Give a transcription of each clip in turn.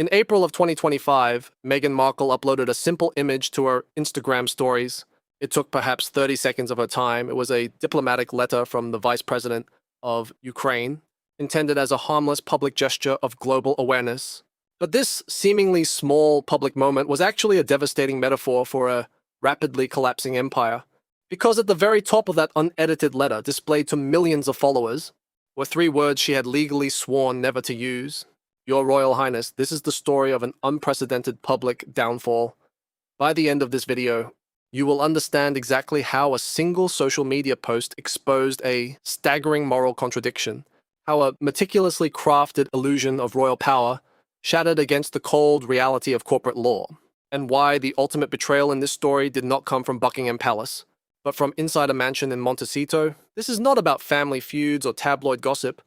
In April of 2025, Meghan Markle uploaded a simple image to her Instagram stories. It took perhaps 30 seconds of her time. It was a diplomatic letter from the Vice President of Ukraine, intended as a harmless public gesture of global awareness. But this seemingly small public moment was actually a devastating metaphor for a rapidly collapsing empire, because at the very top of that unedited letter, displayed to millions of followers, were three words she had legally sworn never to use. Your Royal Highness, this is the story of an unprecedented public downfall. By the end of this video, you will understand exactly how a single social media post exposed a staggering moral contradiction, how a meticulously crafted illusion of royal power shattered against the cold reality of corporate law, and why the ultimate betrayal in this story did not come from Buckingham Palace, but from inside a mansion in Montecito. This is not about family feuds or tabloid gossip.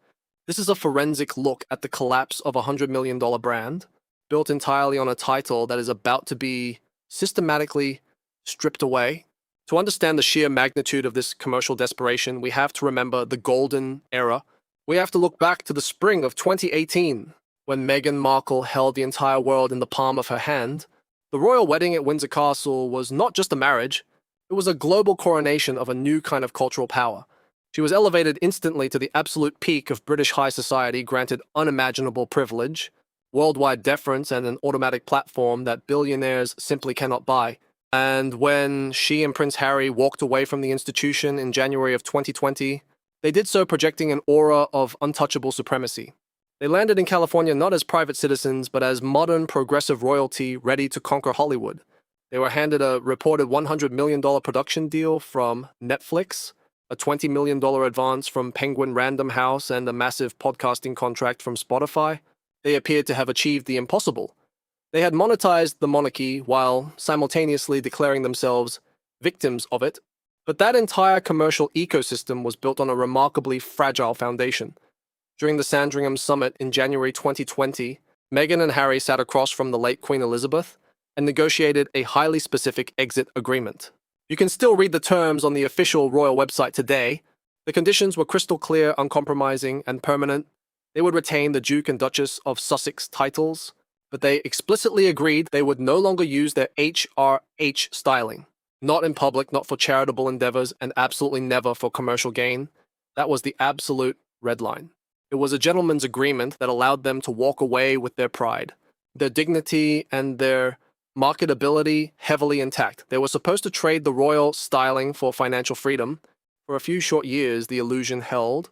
This is a forensic look at the collapse of a $100 million brand, built entirely on a title that is about to be systematically stripped away. To understand the sheer magnitude of this commercial desperation, we have to remember the golden era. We have to look back to the spring of 2018, when Meghan Markle held the entire world in the palm of her hand. The royal wedding at Windsor Castle was not just a marriage, it was a global coronation of a new kind of cultural power. She was elevated instantly to the absolute peak of British high society, granted unimaginable privilege, worldwide deference, and an automatic platform that billionaires simply cannot buy. And when she and Prince Harry walked away from the institution in January of 2020, they did so projecting an aura of untouchable supremacy. They landed in California not as private citizens, but as modern progressive royalty ready to conquer Hollywood. They were handed a reported $100 million production deal from Netflix, a $20 million advance from Penguin Random House, and a massive podcasting contract from Spotify. They appeared to have achieved the impossible. They had monetized the monarchy while simultaneously declaring themselves victims of it. But that entire commercial ecosystem was built on a remarkably fragile foundation. During the Sandringham Summit in January 2020, Meghan and Harry sat across from the late Queen Elizabeth and negotiated a highly specific exit agreement. You can still read the terms on the official royal website today. The conditions were crystal clear, uncompromising, and permanent. They would retain the Duke and Duchess of Sussex titles, but they explicitly agreed they would no longer use their HRH styling. Not in public, not for charitable endeavors, and absolutely never for commercial gain. That was the absolute red line. It was a gentleman's agreement that allowed them to walk away with their pride, their dignity, and their marketability heavily intact. They were supposed to trade the royal styling for financial freedom. For a few short years, the illusion held,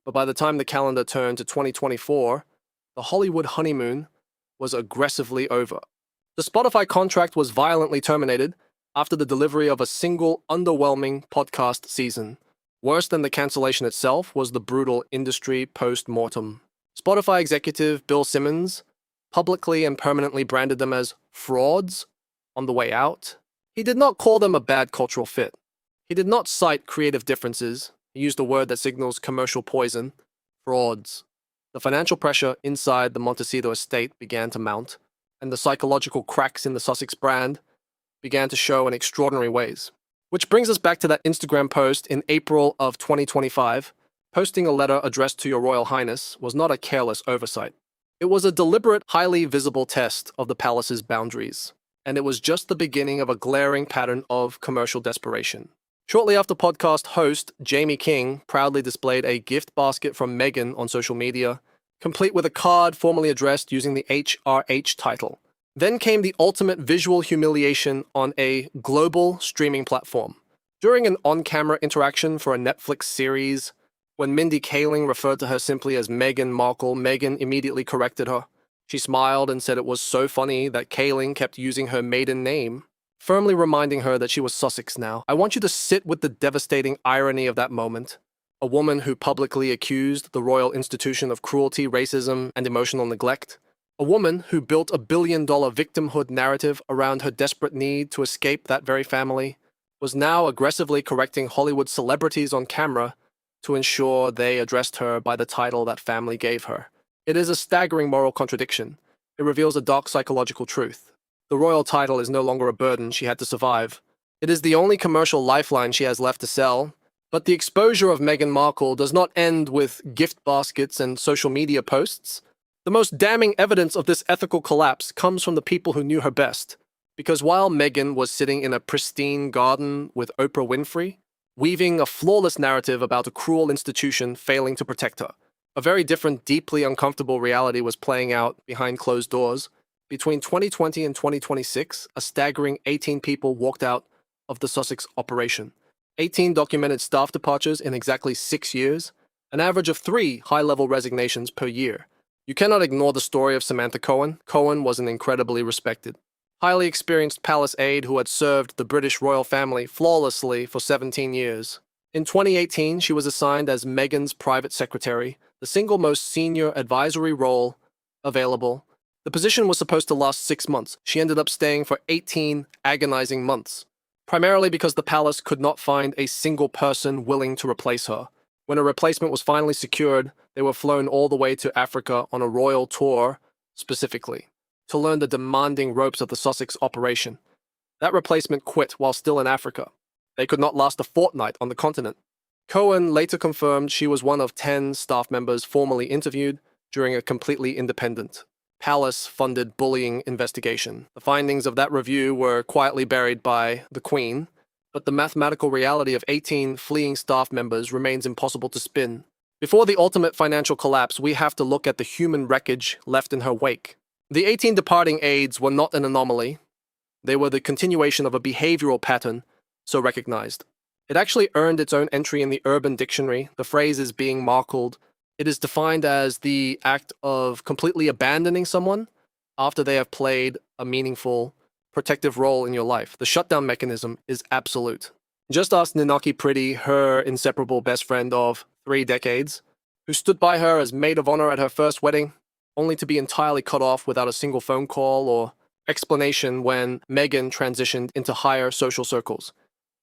but by the time the calendar turned to 2024, the Hollywood honeymoon was aggressively over. The Spotify contract was violently terminated after the delivery of a single underwhelming podcast season. Worse than the cancellation itself was the brutal industry post-mortem. Spotify executive Bill Simmons publicly and permanently branded them as frauds on the way out. He did not call them a bad cultural fit. He did not cite creative differences. He used a word that signals commercial poison: frauds. The financial pressure inside the Montecito estate began to mount, and the psychological cracks in the Sussex brand began to show in extraordinary ways. Which brings us back to that Instagram post in April of 2025. Posting a letter addressed to Your Royal Highness was not a careless oversight. It was a deliberate, highly visible test of the palace's boundaries, and it was just the beginning of a glaring pattern of commercial desperation. Shortly after, podcast host Jamie King proudly displayed a gift basket from Meghan on social media, complete with a card formally addressed using the HRH title. Then came the ultimate visual humiliation on a global streaming platform. During an on-camera interaction for a Netflix series, when Mindy Kaling referred to her simply as Meghan Markle, Meghan immediately corrected her. She smiled and said it was so funny that Kaling kept using her maiden name, firmly reminding her that she was Sussex now. I want you to sit with the devastating irony of that moment. A woman who publicly accused the royal institution of cruelty, racism, and emotional neglect. A woman who built a billion-dollar victimhood narrative around her desperate need to escape that very family, was now aggressively correcting Hollywood celebrities on camera to ensure they addressed her by the title that family gave her. It is a staggering moral contradiction. It reveals a dark psychological truth. The royal title is no longer a burden she had to survive. It is the only commercial lifeline she has left to sell. But the exposure of Meghan Markle does not end with gift baskets and social media posts. The most damning evidence of this ethical collapse comes from the people who knew her best. Because while Meghan was sitting in a pristine garden with Oprah Winfrey, weaving a flawless narrative about a cruel institution failing to protect her, a very different, deeply uncomfortable reality was playing out behind closed doors. Between 2020 and 2026, a staggering 18 people walked out of the Sussex operation. 18 documented staff departures in exactly 6 years, an average of 3 high-level resignations per year. You cannot ignore the story of Samantha Cohen. Cohen was an incredibly respected, highly experienced palace aide who had served the British royal family flawlessly for 17 years. In 2018, she was assigned as Meghan's private secretary, the single most senior advisory role available. The position was supposed to last 6 months. She ended up staying for 18 agonizing months, primarily because the palace could not find a single person willing to replace her. When a replacement was finally secured, they were flown all the way to Africa on a royal tour, specifically, to learn the demanding ropes of the Sussex operation. That replacement quit while still in Africa. They could not last a fortnight on the continent. Cohen later confirmed she was one of 10 staff members formally interviewed during a completely independent, palace-funded bullying investigation. The findings of that review were quietly buried by the Queen, but the mathematical reality of 18 fleeing staff members remains impossible to spin. Before the ultimate financial collapse, we have to look at the human wreckage left in her wake. The 18 departing aides were not an anomaly. They were the continuation of a behavioral pattern so recognized. It actually earned its own entry in the Urban Dictionary. The phrase is being markled. It is defined as the act of completely abandoning someone after they have played a meaningful, protective role in your life. The shutdown mechanism is absolute. Just ask Ninaki Pretty, her inseparable best friend of 3 decades, who stood by her as maid of honor at her first wedding, only to be entirely cut off without a single phone call or explanation when Meghan transitioned into higher social circles.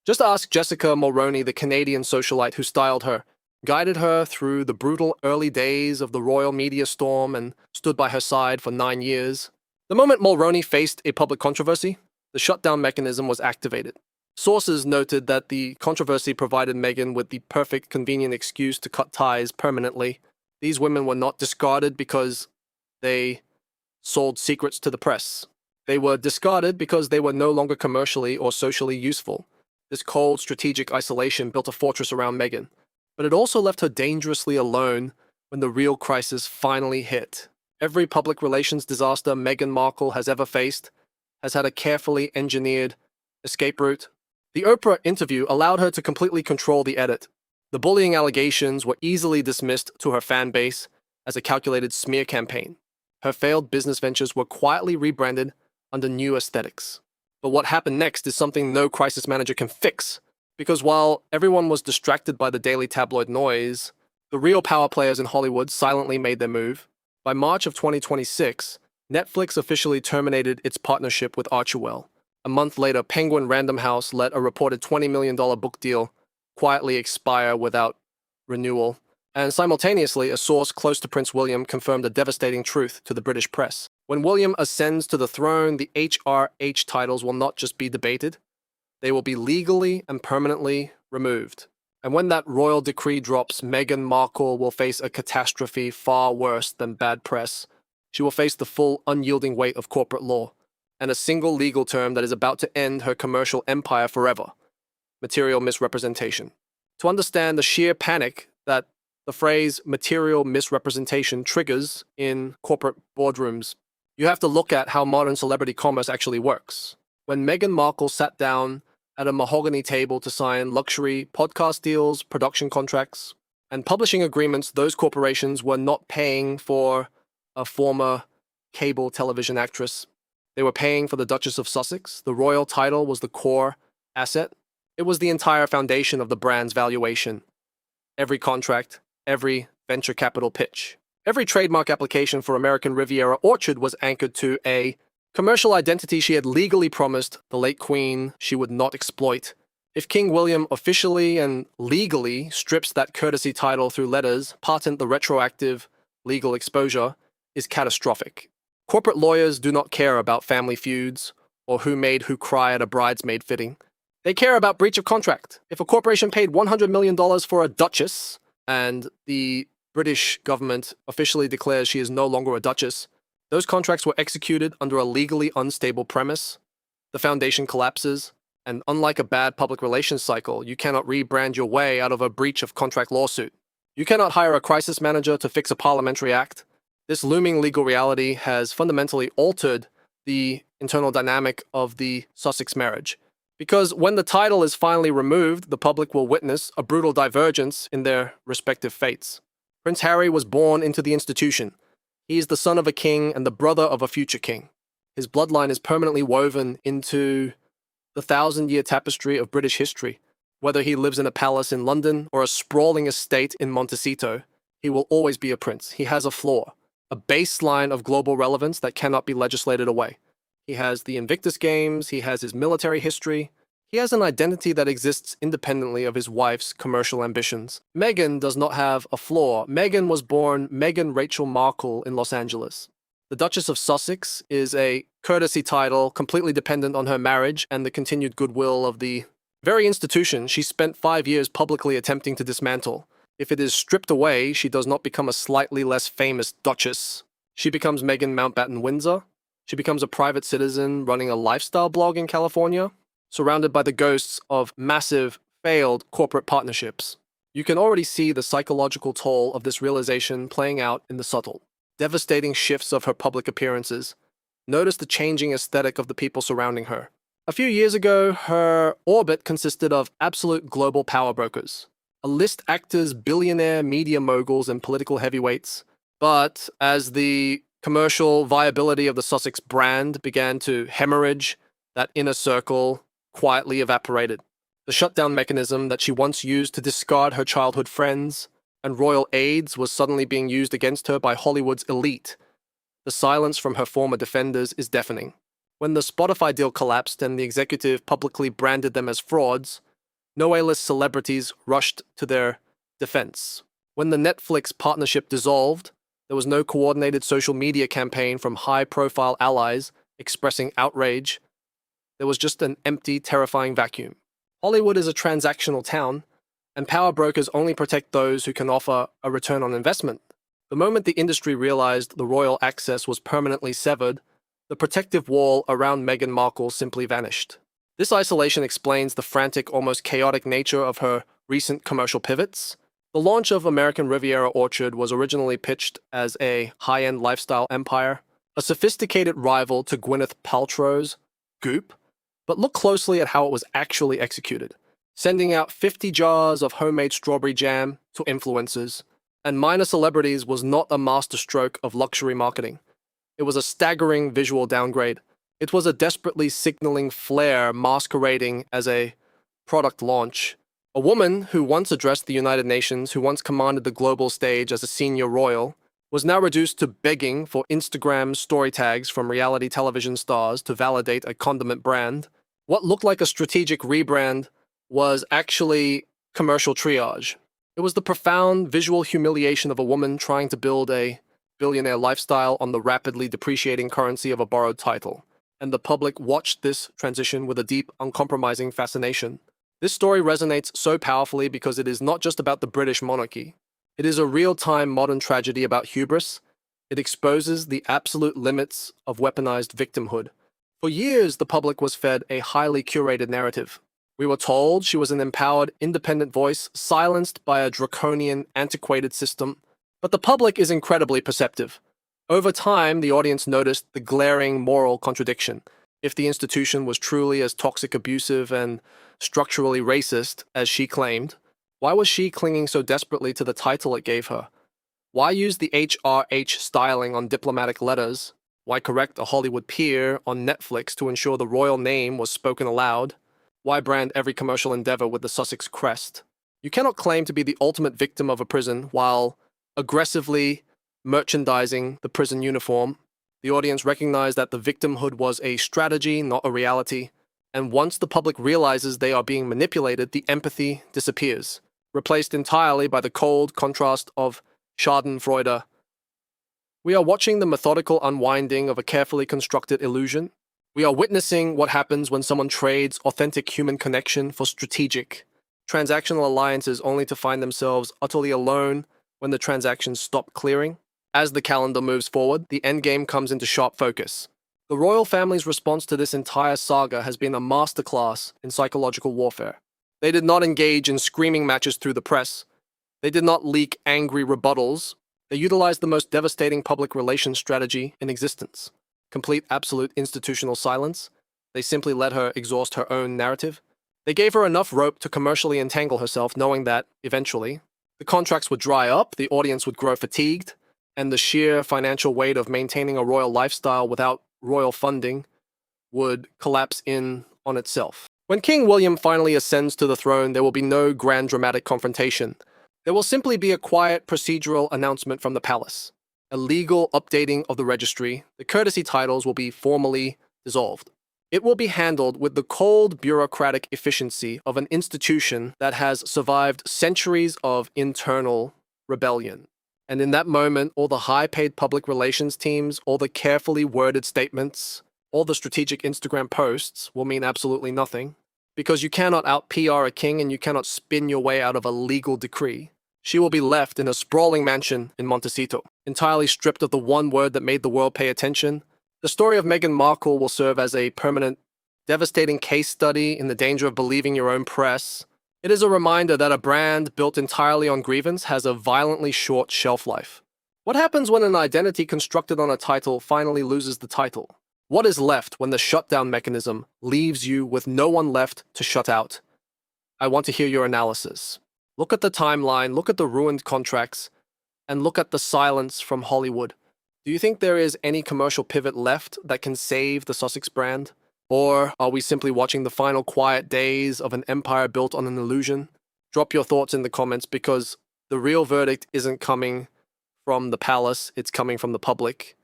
Just ask Jessica Mulroney, the Canadian socialite who styled her, guided her through the brutal early days of the royal media storm and stood by her side for 9 years. The moment Mulroney faced a public controversy, the shutdown mechanism was activated. Sources noted that the controversy provided Meghan with the perfect, convenient excuse to cut ties permanently. These women were not discarded because they sold secrets to the press. They were discarded because they were no longer commercially or socially useful. This cold, strategic isolation built a fortress around Meghan, but it also left her dangerously alone when the real crisis finally hit. Every public relations disaster Meghan Markle has ever faced has had a carefully engineered escape route. The Oprah interview allowed her to completely control the edit. The bullying allegations were easily dismissed to her fan base as a calculated smear campaign. Her failed business ventures were quietly rebranded under new aesthetics. But what happened next is something no crisis manager can fix, because while everyone was distracted by the daily tabloid noise, the real power players in Hollywood silently made their move. By March of 2026, Netflix officially terminated its partnership with Archewell. A month later, Penguin Random House let a reported $20 million book deal quietly expire without renewal. And simultaneously, a source close to Prince William confirmed a devastating truth to the British press. When William ascends to the throne, the HRH titles will not just be debated, they will be legally and permanently removed. And when that royal decree drops, Meghan Markle will face a catastrophe far worse than bad press. She will face the full, unyielding weight of corporate law, and a single legal term that is about to end her commercial empire forever: material misrepresentation. To understand the sheer panic that the phrase material misrepresentation triggers in corporate boardrooms, you have to look at how modern celebrity commerce actually works. When Meghan Markle sat down at a mahogany table to sign luxury podcast deals, production contracts, and publishing agreements, those corporations were not paying for a former cable television actress. They were paying for the Duchess of Sussex. The royal title was the core asset. It was the entire foundation of the brand's valuation. Every contract, every venture capital pitch, every trademark application for American Riviera Orchard was anchored to a commercial identity she had legally promised the late Queen she would not exploit. If King William officially and legally strips that courtesy title through letters, patent the retroactive legal exposure is catastrophic. Corporate lawyers do not care about family feuds or who made who cry at a bridesmaid fitting. They care about breach of contract. If a corporation paid $100 million for a duchess and the British government officially declares she is no longer a duchess, those contracts were executed under a legally unstable premise. The foundation collapses, and unlike a bad public relations cycle, you cannot rebrand your way out of a breach of contract lawsuit. You cannot hire a crisis manager to fix a parliamentary act. This looming legal reality has fundamentally altered the internal dynamic of the Sussex marriage. Because when the title is finally removed, the public will witness a brutal divergence in their respective fates. Prince Harry was born into the institution. He is the son of a king and the brother of a future king. His bloodline is permanently woven into the thousand-year tapestry of British history. Whether he lives in a palace in London or a sprawling estate in Montecito, he will always be a prince. He has a floor, a baseline of global relevance that cannot be legislated away. He has the Invictus Games, he has his military history, he has an identity that exists independently of his wife's commercial ambitions. Meghan does not have a flaw. Meghan was born Meghan Rachel Markle in Los Angeles. The Duchess of Sussex is a courtesy title completely dependent on her marriage and the continued goodwill of the very institution she spent 5 years publicly attempting to dismantle. If it is stripped away, she does not become a slightly less famous duchess. She becomes Meghan Mountbatten Windsor. She becomes a private citizen running a lifestyle blog in California, surrounded by the ghosts of massive, failed corporate partnerships. You can already see the psychological toll of this realization playing out in the subtle, devastating shifts of her public appearances. Notice the changing aesthetic of the people surrounding her. A few years ago, her orbit consisted of absolute global power brokers, A-list actors, billionaire media moguls, and political heavyweights. But as the commercial viability of the Sussex brand began to hemorrhage, that inner circle quietly evaporated. The shutdown mechanism that she once used to discard her childhood friends and royal aides was suddenly being used against her by Hollywood's elite. The silence from her former defenders is deafening. When the Spotify deal collapsed and the executive publicly branded them as frauds, no A-list celebrities rushed to their defense. When the Netflix partnership dissolved, there was no coordinated social media campaign from high-profile allies expressing outrage. There was just an empty, terrifying vacuum. Hollywood is a transactional town, and power brokers only protect those who can offer a return on investment. The moment the industry realized the royal access was permanently severed, the protective wall around Meghan Markle simply vanished. This isolation explains the frantic, almost chaotic nature of her recent commercial pivots. The launch of American Riviera Orchard was originally pitched as a high-end lifestyle empire, a sophisticated rival to Gwyneth Paltrow's Goop. But look closely at how it was actually executed, sending out 50 jars of homemade strawberry jam to influencers, and minor celebrities was not a masterstroke of luxury marketing. It was a staggering visual downgrade. It was a desperately signaling flair masquerading as a product launch. A woman who once addressed the United Nations, who once commanded the global stage as a senior royal, was now reduced to begging for Instagram story tags from reality television stars to validate a condiment brand. What looked like a strategic rebrand was actually commercial triage. It was the profound visual humiliation of a woman trying to build a billionaire lifestyle on the rapidly depreciating currency of a borrowed title. And the public watched this transition with a deep, uncompromising fascination. This story resonates so powerfully because it is not just about the British monarchy. It is a real-time modern tragedy about hubris. It exposes the absolute limits of weaponized victimhood. For years, the public was fed a highly curated narrative. We were told she was an empowered, independent voice, silenced by a draconian, antiquated system. But the public is incredibly perceptive. Over time, the audience noticed the glaring moral contradiction. If the institution was truly as toxic, abusive, and structurally racist as she claimed, why was she clinging so desperately to the title it gave her? Why use the HRH styling on diplomatic letters? Why correct a Hollywood peer on Netflix to ensure the royal name was spoken aloud? Why brand every commercial endeavor with the Sussex crest? You cannot claim to be the ultimate victim of a prison while aggressively merchandising the prison uniform. The audience recognized that the victimhood was a strategy, not a reality. And once the public realizes they are being manipulated, the empathy disappears, replaced entirely by the cold contrast of schadenfreude. We are watching the methodical unwinding of a carefully constructed illusion. We are witnessing what happens when someone trades authentic human connection for strategic, transactional alliances only to find themselves utterly alone when the transactions stop clearing. As the calendar moves forward, the endgame comes into sharp focus. The royal family's response to this entire saga has been a masterclass in psychological warfare. They did not engage in screaming matches through the press. They did not leak angry rebuttals. They utilized the most devastating public relations strategy in existence. Complete absolute institutional silence. They simply let her exhaust her own narrative. They gave her enough rope to commercially entangle herself, knowing that, eventually, the contracts would dry up, the audience would grow fatigued, and the sheer financial weight of maintaining a royal lifestyle without royal funding would collapse in on itself. When King William finally ascends to the throne, there will be no grand dramatic confrontation. There will simply be a quiet procedural announcement from the palace, a legal updating of the registry. The courtesy titles will be formally dissolved. It will be handled with the cold bureaucratic efficiency of an institution that has survived centuries of internal rebellion. And in that moment, all the high-paid public relations teams, all the carefully worded statements, all the strategic Instagram posts will mean absolutely nothing, because you cannot out-PR a king and you cannot spin your way out of a legal decree. She will be left in a sprawling mansion in Montecito, entirely stripped of the one word that made the world pay attention. The story of Meghan Markle will serve as a permanent, devastating case study in the danger of believing your own press. It is a reminder that a brand built entirely on grievance has a violently short shelf life. What happens when an identity constructed on a title finally loses the title? What is left when the shutdown mechanism leaves you with no one left to shut out? I want to hear your analysis. Look at the timeline, look at the ruined contracts, and look at the silence from Hollywood. Do you think there is any commercial pivot left that can save the Sussex brand? Or are we simply watching the final quiet days of an empire built on an illusion? Drop your thoughts in the comments, because the real verdict isn't coming from the palace, it's coming from the public.